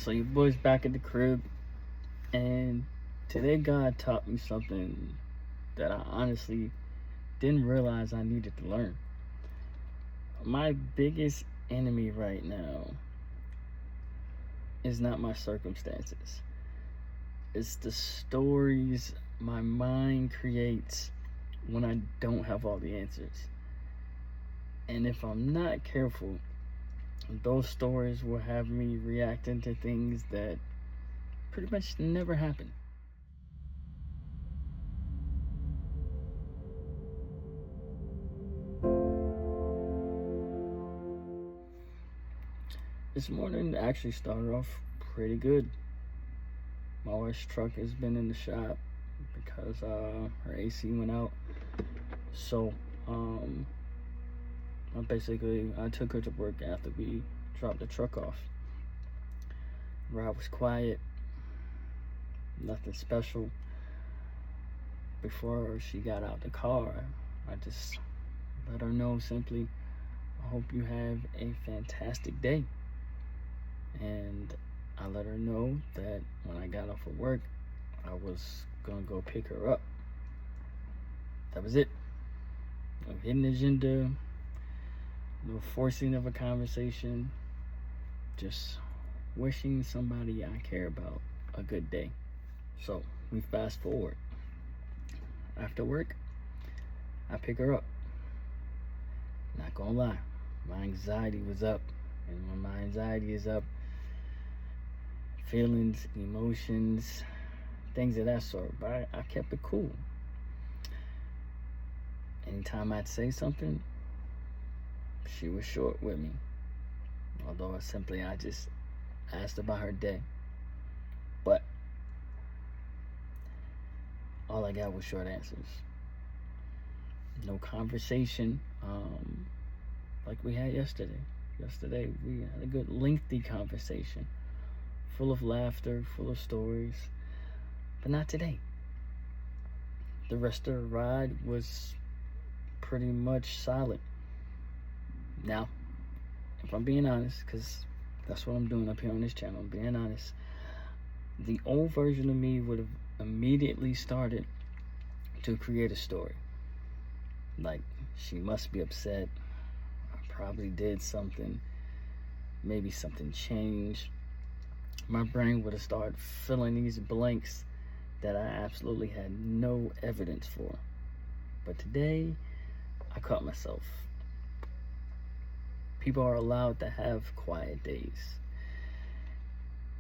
So your boy's back at the crib, and today God taught me something that I honestly didn't realize I needed to learn. My biggest enemy right now is not my circumstances. It's the stories my mind creates when I don't have all the answers. And if I'm not careful, those stories will have me reacting to things that pretty much never happen. This morning actually started off pretty good. My wife's truck has been in the shop because her AC went out. So I took her to work after we dropped the truck off. Ride was quiet, nothing special. Before she got out the car, I just let her know simply, I hope you have a fantastic day. And I let her know that when I got off of work, I was gonna go pick her up. That was it. No hidden agenda, no forcing of a conversation, just wishing somebody I care about a good day. So we fast forward. After work, I pick her up. Not gonna lie, my anxiety was up. And when my anxiety is up, feelings, emotions, things of that sort. But I kept it cool. Anytime I'd say something, she was short with me. Although I just asked about her day. But all I got was short answers. No conversation like we had yesterday. Yesterday we had a good lengthy conversation, full of laughter, full of stories, but not today. The rest of the ride was pretty much silent. Now, if I'm being honest, because that's what I'm doing up here on this channel, I'm being honest, the old version of me would have immediately started to create a story. Like, she must be upset. I probably did something. Maybe something changed. My brain would have started filling these blanks that I absolutely had no evidence for. But today, I caught myself. People are allowed to have quiet days.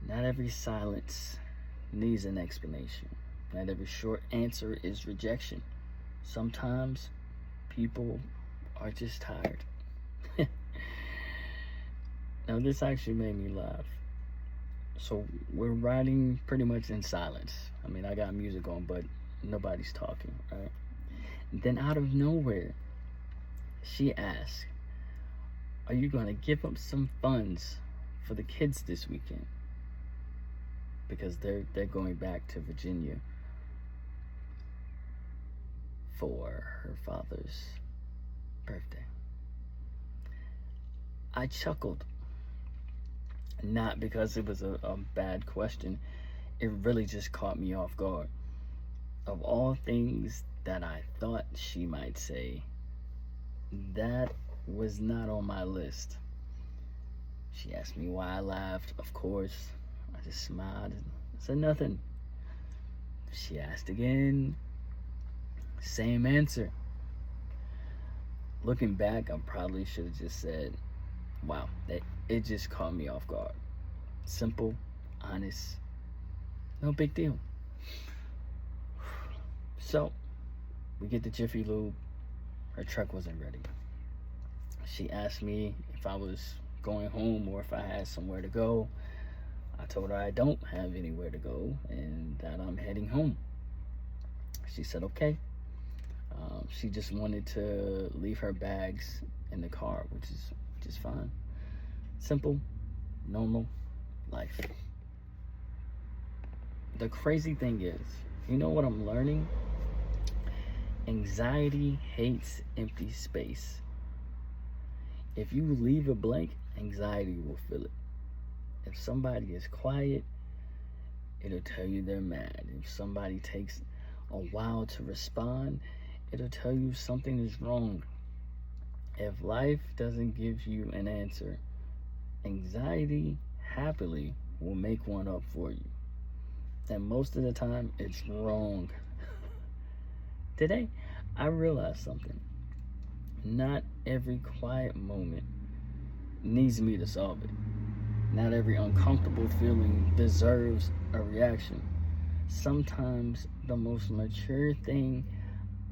Not every silence needs an explanation. Not every short answer is rejection. Sometimes people are just tired. Now, this actually made me laugh. So we're riding pretty much in silence. I mean, I got music on, but nobody's talking, right? And then out of nowhere, she asked, are you going to give up some funds for the kids this weekend? Because they're going back to Virginia for her father's birthday. I chuckled. Not because it was a bad question. It really just caught me off guard. Of all things that I thought she might say, that was not on my list. She asked me why I laughed. Of course, I just smiled and said nothing. She asked again. Same answer. Looking back, I probably should have just said, wow, it just caught me off guard. Simple, honest, no big deal. So, we get to Jiffy Lube. Her truck wasn't ready. She asked me if I was going home or if I had somewhere to go. I told her I don't have anywhere to go and that I'm heading home. She said, okay. She just wanted to leave her bags in the car, which is fine. Simple, normal life. The crazy thing is, you know what I'm learning? Anxiety hates empty space. If you leave it blank, anxiety will fill it. If somebody is quiet, it'll tell you they're mad. If somebody takes a while to respond, it'll tell you something is wrong. If life doesn't give you an answer, anxiety happily will make one up for you. And most of the time, it's wrong. Today, I realized something. Not every quiet moment needs me to solve it. Not every uncomfortable feeling deserves a reaction. Sometimes the most mature thing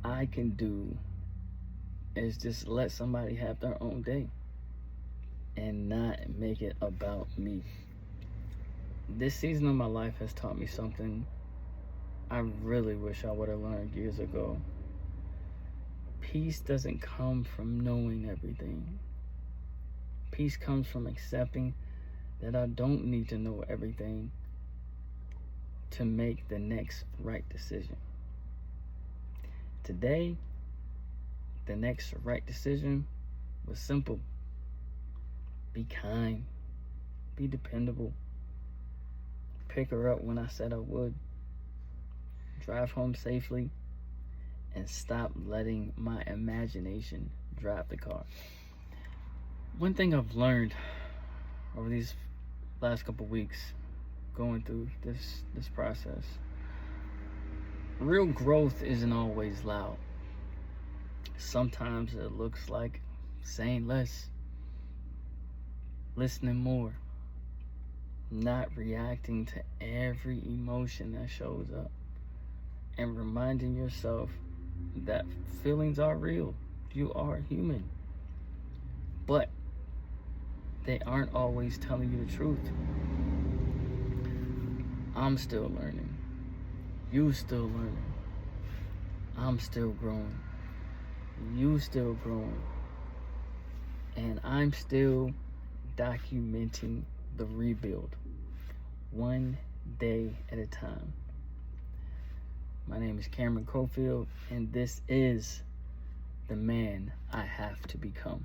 I can do is just let somebody have their own day and not make it about me. This season of my life has taught me something I really wish I would have learned years ago. Peace doesn't come from knowing everything. Peace comes from accepting that I don't need to know everything to make the next right decision. Today, the next right decision was simple. Be kind. Be dependable. Pick her up when I said I would. Drive home safely. And stop letting my imagination drive the car. One thing I've learned over these last couple weeks going through this process, real growth isn't always loud. Sometimes it looks like saying less, listening more, not reacting to every emotion that shows up, and reminding yourself that feelings are real. You are human. But they aren't always telling you the truth. I'm still learning. You still learning. I'm still growing. You still growing. And I'm still documenting the rebuild, one day at a time. My name is Cameron Cofield, and this is the man I have to become.